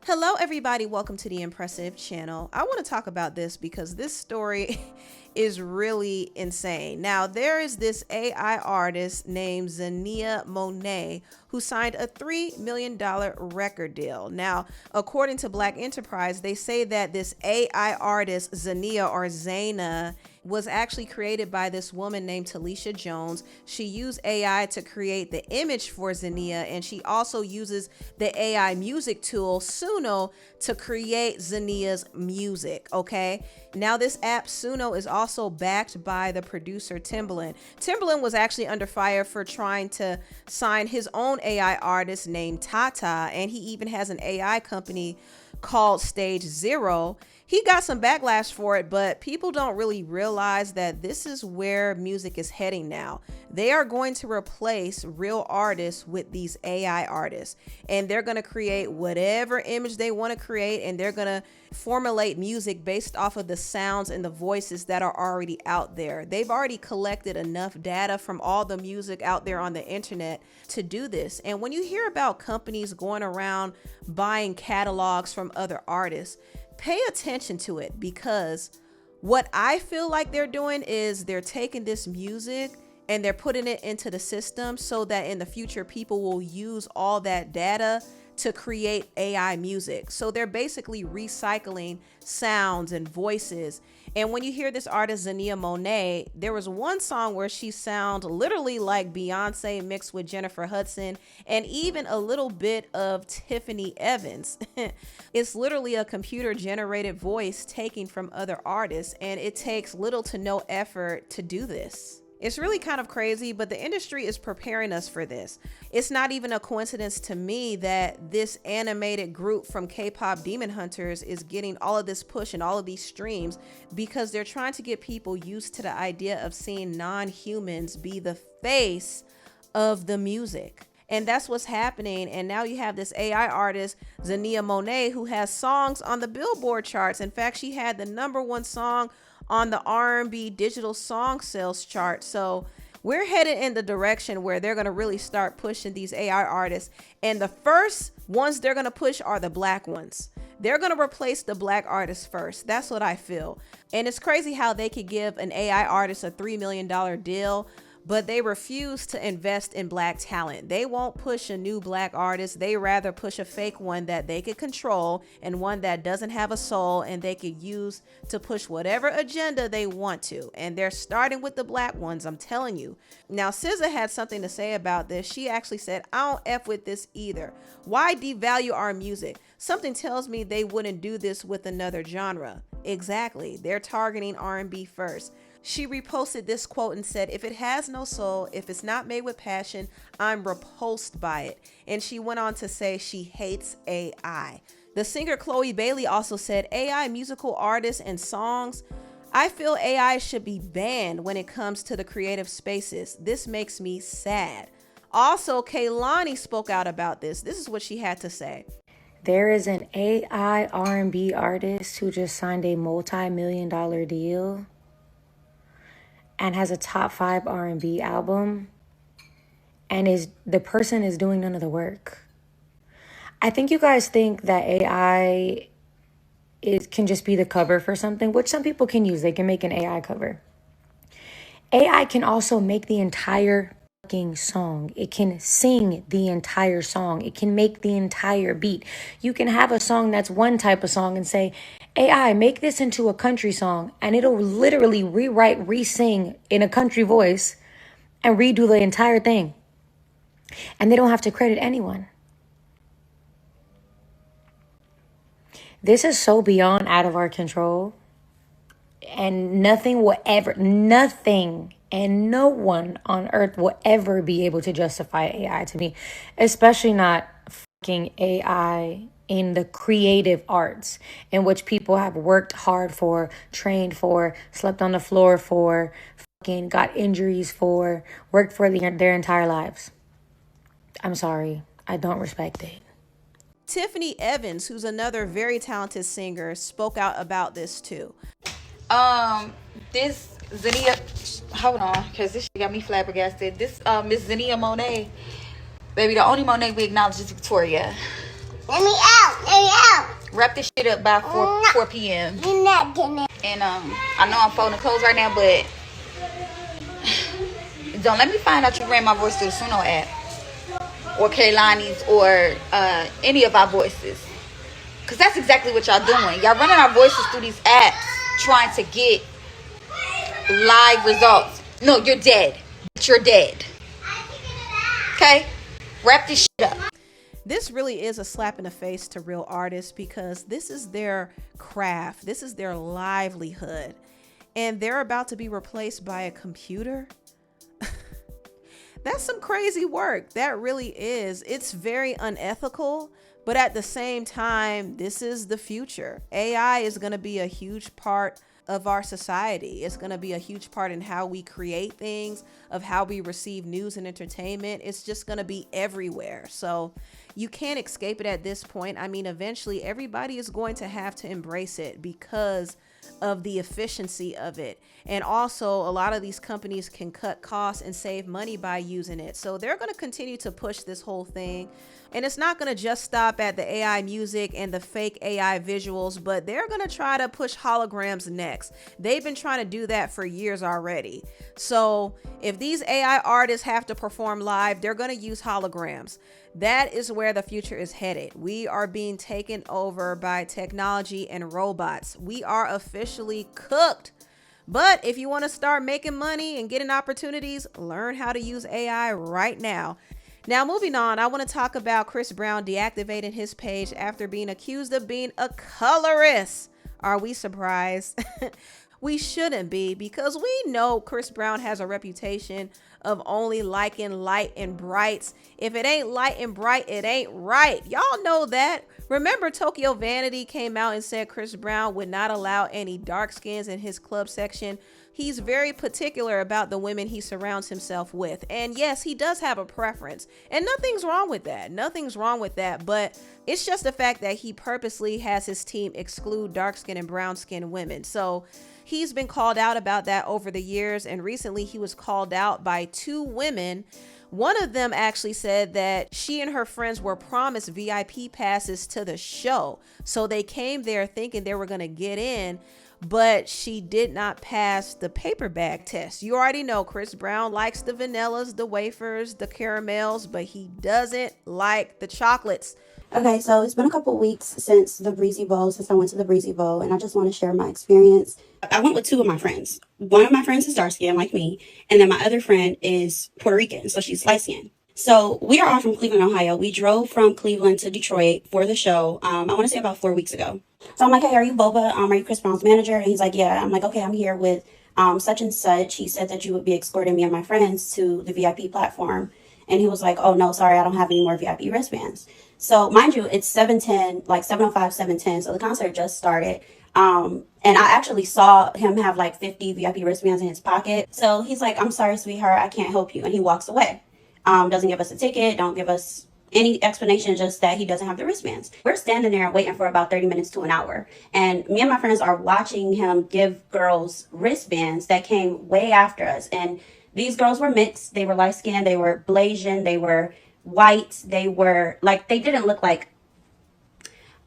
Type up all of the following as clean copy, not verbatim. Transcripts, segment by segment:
Hello, everybody. Welcome to the Empressive channel. I want to talk about this because this story is really insane. Now, there is this AI artist named Xania Monet who signed a $3 million record deal. Now, according to Black Enterprise, they say that this AI artist, Xania or Xana, was actually created by this woman named Talisha Jones. She used AI to create the image for Xania, and she also uses the AI music tool Suno to create Xania's music. Okay, now this app Suno is also backed by the producer Timbaland. Timbaland was actually under fire for trying to sign his own AI artist named Tata, and he even has an AI company called Stage Zero. He got some backlash for it, but people don't really realize that this is where music is heading now. They are going to replace real artists with these AI artists, and they're going to create whatever image they want to create, and they're going to formulate music based off of the sounds and the voices that are already out there. They've already collected enough data from all the music out there on the internet to do this. And when you hear about companies going around buying catalogs from other artists, pay attention to it, because what I feel like they're doing is they're taking this music and they're putting it into the system so that in the future people will use all that data to create AI music. So they're basically recycling sounds and voices. And when you hear this artist Xania Monet, there was one song where she sounds literally like Beyonce mixed with Jennifer Hudson and even a little bit of Tiffany Evans. It's literally a computer generated voice taken from other artists, and it takes little to no effort to do this. It's really kind of crazy, but the industry is preparing us for this. It's not even a coincidence to me that this animated group from K-pop Demon Hunters is getting all of this push and all of these streams because they're trying to get people used to the idea of seeing non-humans be the face of the music. And that's what's happening. And now you have this AI artist, Xania Monet, who has songs on the Billboard charts. In fact, she had the #1 song on the R&B digital song sales chart. So we're headed in the direction where they're going to really start pushing these AI artists. And the first ones they're going to push are the Black ones. They're going to replace the Black artists first. That's what I feel. And it's crazy how they could give an AI artist a $3 million deal, but they refuse to invest in Black talent. They won't push a new Black artist. They rather push a fake one that they could control and one that doesn't have a soul and they could use to push whatever agenda they want to. And they're starting with the Black ones, I'm telling you. Now, SZA had something to say about this. She actually said, "I don't F with this either. Why devalue our music? Something tells me they wouldn't do this with another genre." Exactly. They're targeting R&B first. She reposted this quote and said, "If it has no soul, if it's not made with passion, I'm repulsed by it." And she went on to say she hates AI. The singer Chloe Bailey also said, "AI musical artists and songs, I feel AI should be banned when it comes to the creative spaces. This makes me sad." Also, Kehlani spoke out about this. This is what she had to say. There is an AI R&B artist who just signed a multi-million-dollar deal and has a top 5 R&B album, and the person is doing none of the work. I think you guys think that AI can just be the cover for something, which some people can use. They can make an AI cover. AI can also make the entire fucking song. It can sing the entire song. It can make the entire beat. You can have a song that's one type of song and say, "AI, make this into a country song," and it'll literally rewrite, re-sing in a country voice and redo the entire thing. And they don't have to credit anyone. This is so beyond out of our control. And nothing and no one on earth will ever be able to justify AI to me, especially not fucking AI in the creative arts, in which people have worked hard for, trained for, slept on the floor for, fucking got injuries for, worked for their entire lives. I'm sorry. I don't respect it. Tiffany Evans, who's another very talented singer, spoke out about this too. This Xania, hold on, because this shit got me flabbergasted. This Miss Xania Monet, baby, the only Monet we acknowledge is Victoria. Let me out. Let me out. Wrap this shit up by 4 p.m. You're not getting it. And I know I'm folding clothes right now, but don't let me find out you ran my voice through the Suno app or Kehlani's or any of our voices. Because that's exactly what y'all doing. Y'all running our voices through these apps trying to get live results. No, you're dead. You're dead. Okay? Wrap this shit up. This really is a slap in the face to real artists because this is their craft. This is their livelihood. And they're about to be replaced by a computer. That's some crazy work. That really is. It's very unethical. But at the same time, this is the future. AI is going to be a huge part of our society. It's going to be a huge part in how we create things, of how we receive news and entertainment. It's just going to be everywhere. So you can't escape it at this point. I mean, eventually everybody is going to have to embrace it because of the efficiency of it. And also a lot of these companies can cut costs and save money by using it. So they're going to continue to push this whole thing. And it's not going to just stop at the AI music and the fake AI visuals, but they're going to try to push holograms next. They've been trying to do that for years already. So if these AI artists have to perform live, they're going to use holograms. That is where the future is headed. We are being taken over by technology and robots. We are officially cooked. But if you want to start making money and getting opportunities, learn how to use AI right now. Now, moving on, I want to talk about Chris Brown deactivating his page after being accused of being a colorist. Are we surprised? We shouldn't be, because we know Chris Brown has a reputation of only liking light and brights. If it ain't light and bright, it ain't right. Y'all know that. Remember, Tokyo Vanity came out and said Chris Brown would not allow any dark skins in his club section. He's very particular about the women he surrounds himself with. And yes, he does have a preference. And nothing's wrong with that. Nothing's wrong with that. But it's just the fact that he purposely has his team exclude dark-skinned and brown-skinned women. So he's been called out about that over the years. And recently he was called out by 2 women. One of them actually said that she and her friends were promised VIP passes to the show. So they came there thinking they were going to get in, but she did not pass the paper bag test. You already know Chris Brown likes the vanillas, the wafers, the caramels, but he doesn't like the chocolates. Okay, so it's been a couple weeks since the Breezy Bowl, since I went to the Breezy Bowl, and I just want to share my experience. I went with 2 of my friends. One of my friends is dark skinned like me, and then my other friend is Puerto Rican, so she's light skinned. So we are all from Cleveland, Ohio. We drove from Cleveland to Detroit for the show, I want to say about 4 weeks ago. So I'm like, hey, are you Boba? Are you Chris Brown's manager? And he's like, yeah. I'm like, okay, I'm here with such and such. He said that you would be escorting me and my friends to the VIP platform. And he was like, oh, no, sorry, I don't have any more VIP wristbands. So mind you, it's 7:10, like 7:05, 7:10. So the concert just started. And I actually saw him have like 50 VIP wristbands in his pocket. So he's like, I'm sorry, sweetheart, I can't help you. And he walks away. Doesn't give us a ticket, don't give us any explanation, just that he doesn't have the wristbands. We're standing there waiting for about 30 minutes to an hour. And me and my friends are watching him give girls wristbands that came way after us. And these girls were mixed. They were light skinned. They were Blasian. They were white. They were like, they didn't look like.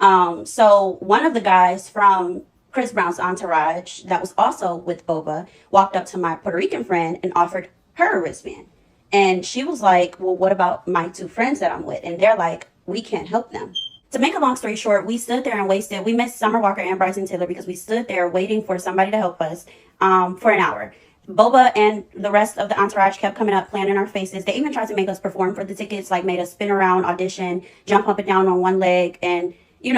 So one of the guys from Chris Brown's entourage that was also with Boba walked up to my Puerto Rican friend and offered her a wristband. And she was like, well, what about my 2 friends that I'm with? And they're like, we can't help them. To make a long story short, we stood there and wasted. We missed Summer Walker and Bryson Tiller because we stood there waiting for somebody to help us for an hour. Boba and the rest of the entourage kept coming up, playing in our faces. They even tried to make us perform for the tickets, like made us spin around, audition, jump up and down on one leg, and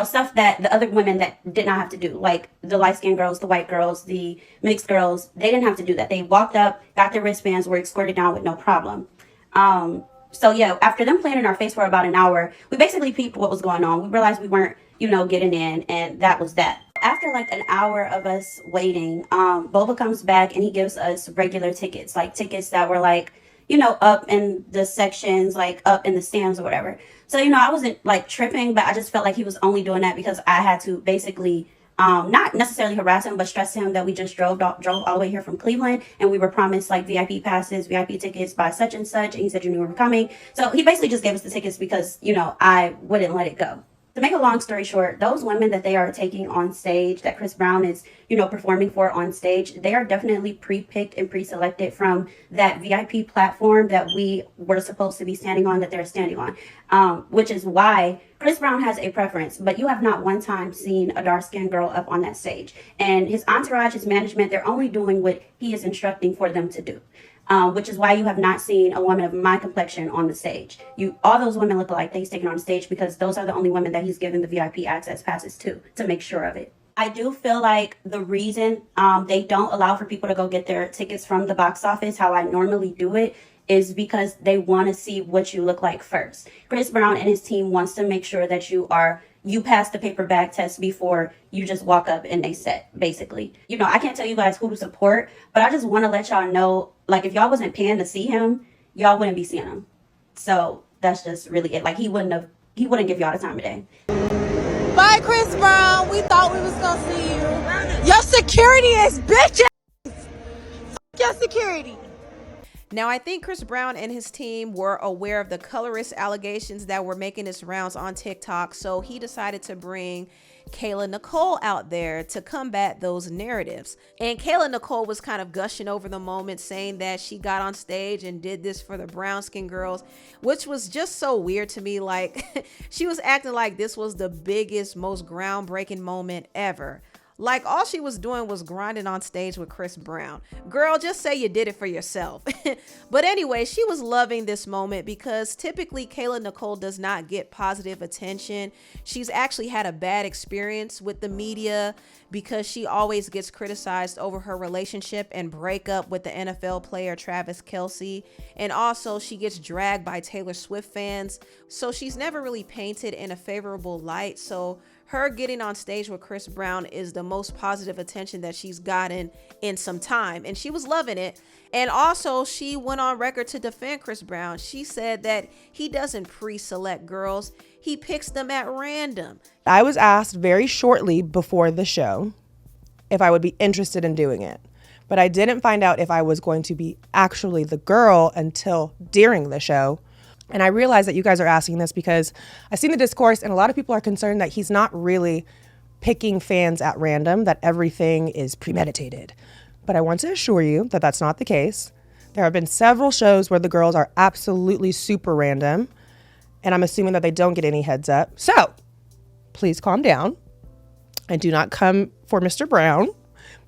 stuff that the other women that did not have to do, like the light-skinned girls, the white girls, the mixed girls. They didn't have to do that. They walked up, got their wristbands, were escorted down with no problem. So yeah, after them playing in our face for about an hour, we basically peeped what was going on. We realized we weren't, getting in, and that was that. After like an hour of us waiting, Boba comes back and he gives us regular tickets, like tickets that were like, up in the sections, like up in the stands or whatever. So, I wasn't like tripping, but I just felt like he was only doing that because I had to basically not necessarily harass him, but stress him that we just drove all the way here from Cleveland, and we were promised like VIP passes, VIP tickets by such and such, and he said you knew we were coming. So he basically just gave us the tickets because, I wouldn't let it go. to make a long story short, those women that they are taking on stage, that Chris Brown is, performing for on stage, they are definitely pre-picked and pre-selected from that VIP platform that we were supposed to be standing on, that they're standing on, which is why Chris Brown has a preference, but you have not one time seen a dark-skinned girl up on that stage. And his entourage, his management, they're only doing what he is instructing for them to do. Which is why you have not seen a woman of my complexion on the stage. All those women look like he's taken on stage because those are the only women that he's given the VIP access passes to make sure of it. I do feel like the reason they don't allow for people to go get their tickets from the box office, how I normally do it, is because they want to see what you look like first. Chris Brown and his team wants to make sure that you pass the paper bag test before you just walk up and they set, basically. I can't tell you guys who to support, but I just want to let y'all know, like, if y'all wasn't paying to see him, y'all wouldn't be seeing him. So that's just really it. Like, he wouldn't give y'all the time of day. Bye, Chris Brown. We thought we was gonna see you. Your security is bitch ass. Your security. Now, I think Chris Brown and his team were aware of the colorist allegations that were making its rounds on TikTok, so he decided to bring Kayla Nicole out there to combat those narratives. And Kayla Nicole was kind of gushing over the moment, saying that she got on stage and did this for the brown skin girls, which was just so weird to me. Like, she was acting like this was the biggest, most groundbreaking moment ever. Like, all she was doing was grinding on stage with Chris Brown. Girl, just say you did it for yourself. But anyway, she was loving this moment because typically Kayla Nicole does not get positive attention. She's actually had a bad experience with the media because she always gets criticized over her relationship and breakup with the NFL player Travis Kelce. And also she gets dragged by Taylor Swift fans. So she's never really painted in a favorable light. So her getting on stage with Chris Brown is the most positive attention that she's gotten in some time, and she was loving it. And also, she went on record to defend Chris Brown. She said that he doesn't pre-select girls, he picks them at random. I was asked very shortly before the show if I would be interested in doing it, but I didn't find out if I was going to be actually the girl until during the show. And I realize that you guys are asking this because I've seen the discourse and a lot of people are concerned that he's not really picking fans at random, that everything is premeditated. But I want to assure you that that's not the case. There have been several shows where the girls are absolutely super random, and I'm assuming that they don't get any heads up. So please calm down and do not come for Mr. Brown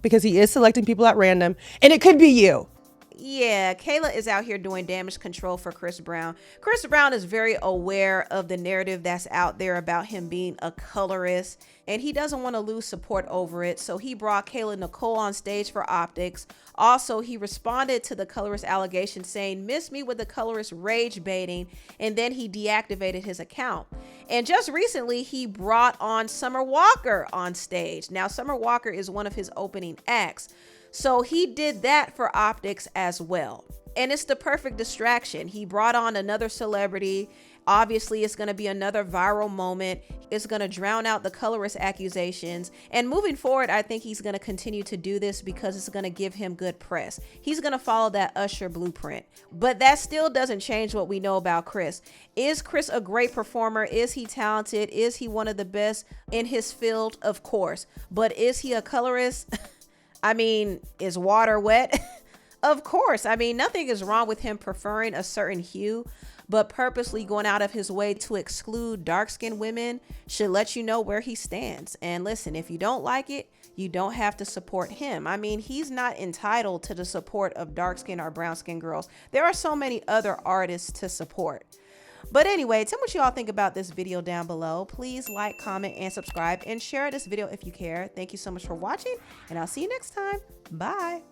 because he is selecting people at random, and it could be you. Yeah, Kayla is out here doing damage control for Chris Brown. Chris Brown is very aware of the narrative that's out there about him being a colorist, and he doesn't want to lose support over it. So he brought Kayla Nicole on stage for optics. Also, he responded to the colorist allegation saying, "Miss me with the colorist rage baiting," and then he deactivated his account. And just recently, he brought on Summer Walker on stage. Now, Summer Walker is one of his opening acts. So he did that for optics as well. And it's the perfect distraction. He brought on another celebrity. Obviously, it's going to be another viral moment. It's going to drown out the colorist accusations. And moving forward, I think he's going to continue to do this because it's going to give him good press. He's going to follow that Usher blueprint. But that still doesn't change what we know about Chris. Is Chris a great performer? Is he talented? Is he one of the best in his field? Of course. But is he a colorist? I mean, is water wet? Of course. I mean, nothing is wrong with him preferring a certain hue, but purposely going out of his way to exclude dark-skinned women should let you know where he stands. And listen, if you don't like it, you don't have to support him. I mean, he's not entitled to the support of dark-skinned or brown-skinned girls. There are so many other artists to support. But anyway, tell me what you all think about this video down below. Please like, comment, and subscribe, and share this video if you care. Thank you so much for watching, and I'll see you next time. Bye.